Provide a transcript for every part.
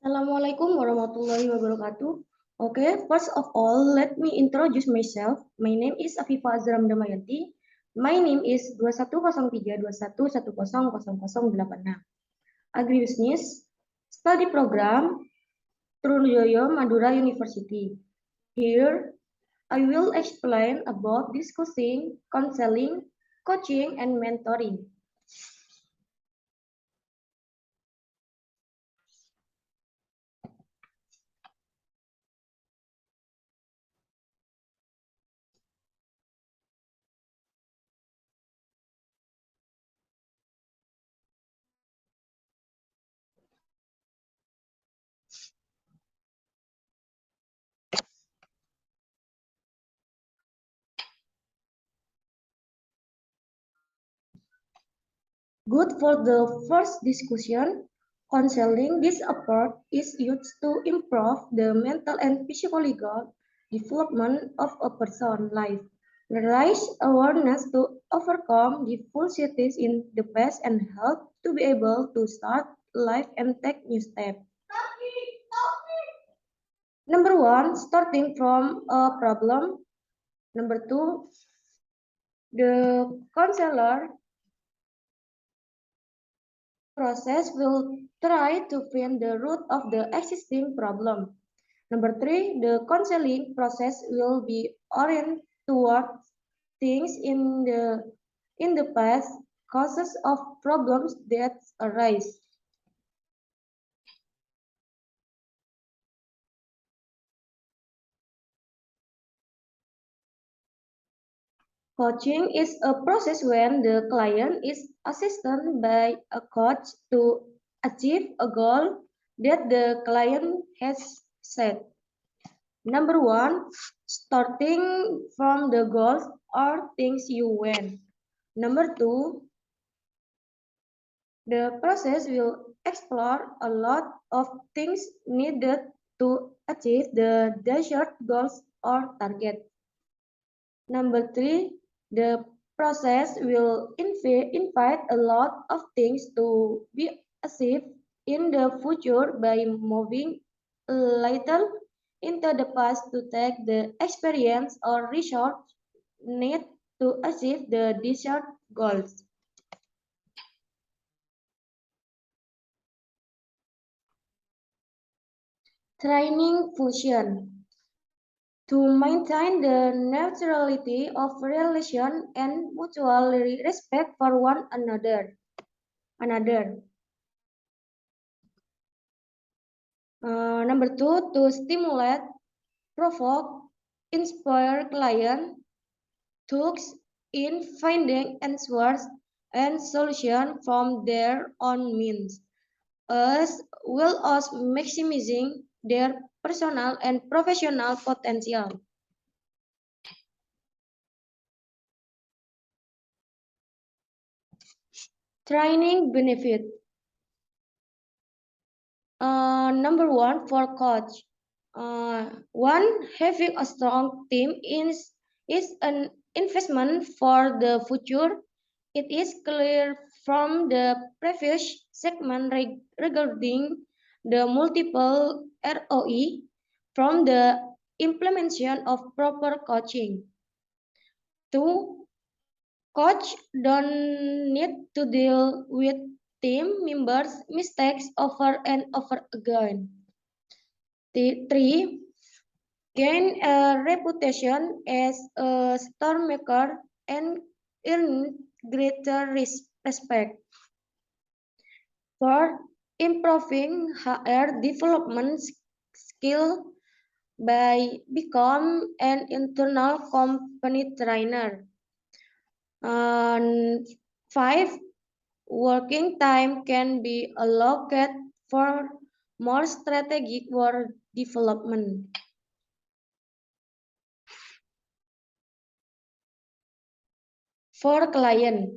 Assalamualaikum warahmatullahi wabarakatuh. Okay, first of all, let me introduce myself. My name is Afifa Azram Damayanti. My name is 210321110086. Agribusiness Study Program, Trunojoyo Madura University. Here, I will explain about discussing, counseling, coaching, and mentoring. Good for the first discussion. Counseling. This approach is used to improve the mental and physiological development of a person's life, raise awareness to overcome difficulties in the past, and help to be able to start life and take new steps. Number one, starting from a problem. Number two, the counselor process will try to find the root of the existing problem. Number three, the counseling process will be oriented toward things in the past, causes of problems that arise. Coaching is a process when the client is assisted by a coach to achieve a goal that the client has set. Number one, starting from the goals or things you want. Number two, the process will explore a lot of things needed to achieve the desired goals or target. Number three, the process will invite a lot of things to be achieved in the future by moving a little into the past to take the experience or resource need to achieve the desired goals. Training function. To maintain the neutrality of relation and mutual respect for one another. Number two, to stimulate, provoke, inspire client talks in finding answers and solutions from their own means, as well as maximizing their personal and professional potential. Training benefit. Number one for coach. One, having a strong team is an investment for the future. It is clear from the previous segment regarding the multiple ROE from the implementation of proper coaching. Two, coach don't need to deal with team members' mistakes over and over again. Three, gain a reputation as a storm maker and earn greater respect. For improving HR development skill by become an internal company trainer. And five, working time can be allocated for more strategic work development. For client,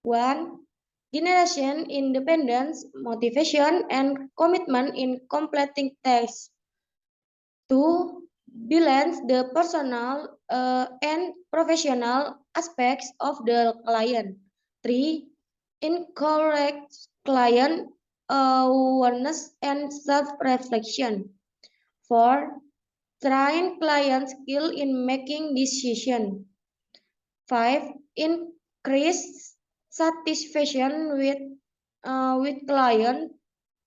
one, generation independence, motivation, and commitment in completing tasks. Two, balance the personal and professional aspects of the client. Three, encourage client awareness and self-reflection. 4. Train client skill in making decisions. 5. Increase satisfaction with client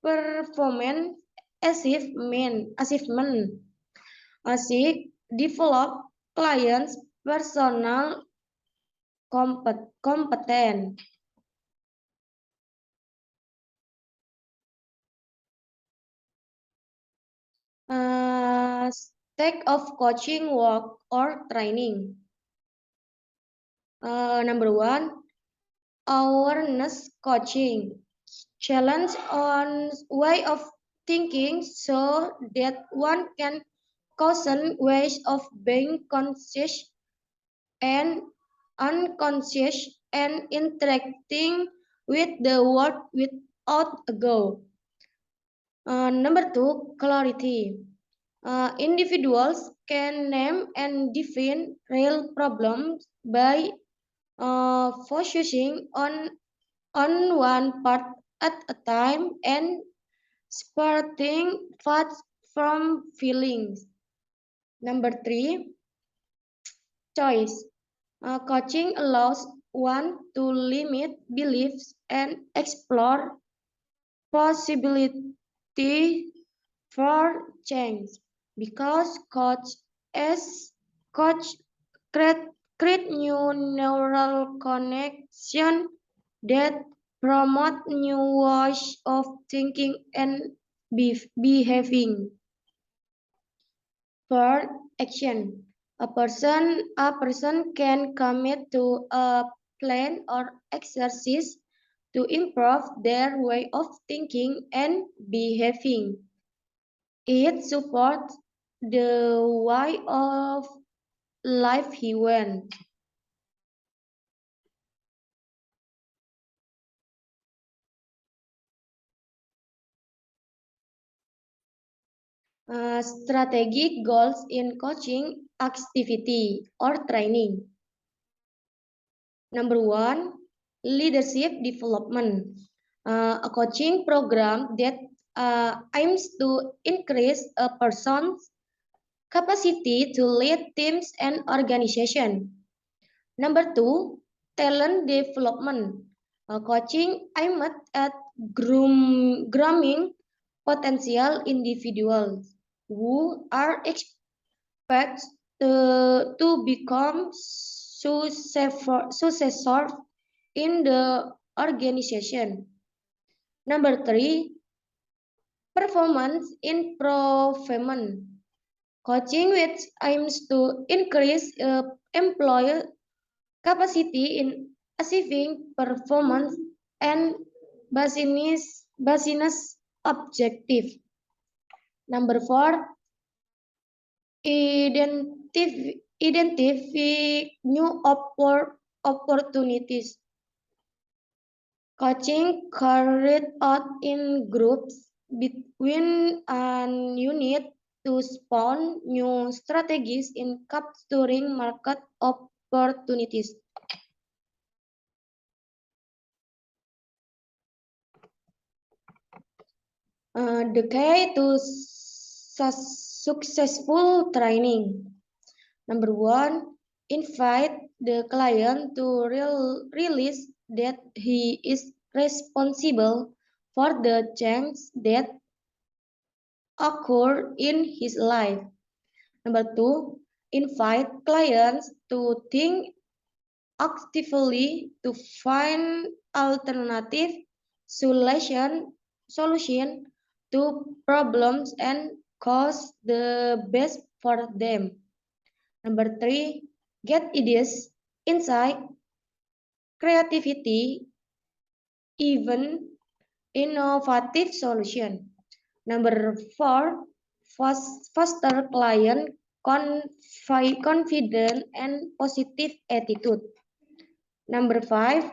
performance achievement. 6. Develop clients' personal competence. Stack of coaching work or training. Number 1, awareness coaching. Challenge on way of thinking so that one can caution ways of being conscious and unconscious and interacting with the world without a goal. Number 2, clarity. Individuals can name and define real problems by focusing on one part at a time and separating thoughts from feelings. Number 3, choice. Coaching allows one to limit beliefs and explore possibility for change because coach create, create new neural connection that promote new ways of thinking and behaving. For action, a person can commit to a plan or exercise to improve their way of thinking and behaving. It supports the way of life he wants. Strategic goals in coaching activity or training. Number 1, leadership development. A coaching program that aims to increase a person's capacity to lead teams and organization. Number 2, talent development. Coaching aimed at grooming potential individuals who are expected to become successors in the organization. Number 3, performance improvement. Coaching which aims to increase employee capacity in achieving performance and business objective. Number 4, identify new opportunities. Coaching carried out in groups between an unit to spawn new strategies in capturing market opportunities. The key to successful training. Number 1, invite the client to realize that he is responsible for the change that occur in his life. Number 2, invite clients to think actively to find alternative solution to problems and cause the best for them. Number 3, get ideas, insight, creativity, even innovative solution. Number 4, foster client confidence and positive attitude. Number 5,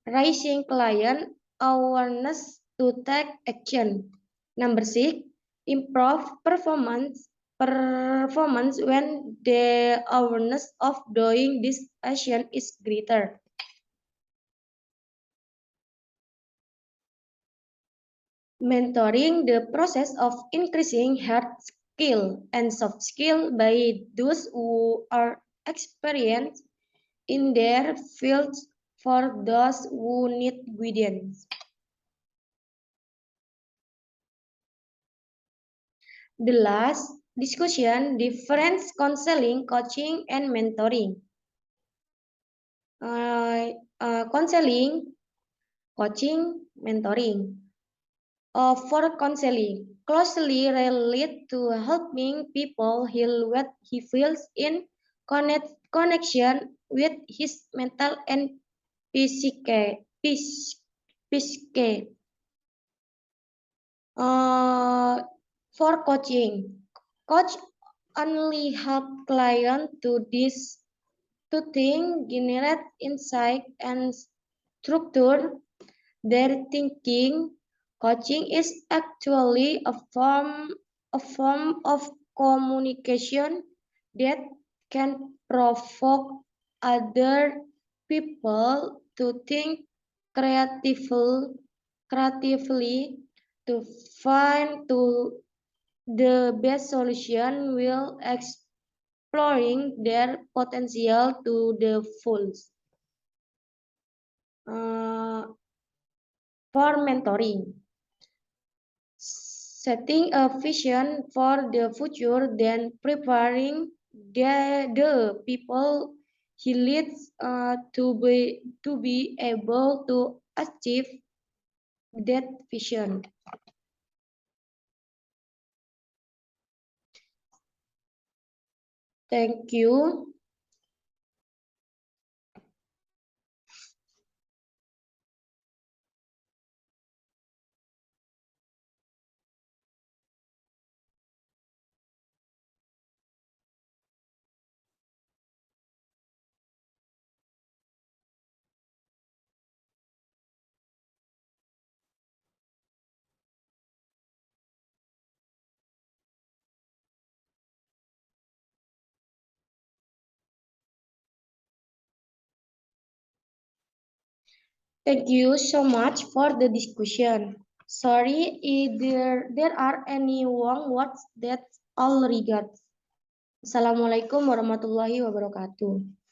raising client awareness to take action. Number 6, improve performance when the awareness of doing this action is greater. Mentoring the process of increasing hard skill and soft skill by those who are experienced in their fields for those who need guidance. The last discussion difference counseling, coaching, and mentoring. Counseling, coaching, mentoring. For counseling, closely relate to helping people heal what he feels in connection with his mental and psyche. Psyche. For coaching, coach only help client to think, generate insight, and structure their thinking. Coaching is actually a form of communication that can provoke other people to think creatively to find the best solution while exploring their potential to the fullest. For mentoring, setting a vision for the future, then preparing the people he leads to be able to achieve that vision. Thank you. Thank you so much for the discussion. Sorry if there are any wrong words that all regards. Assalamualaikum warahmatullahi wabarakatuh.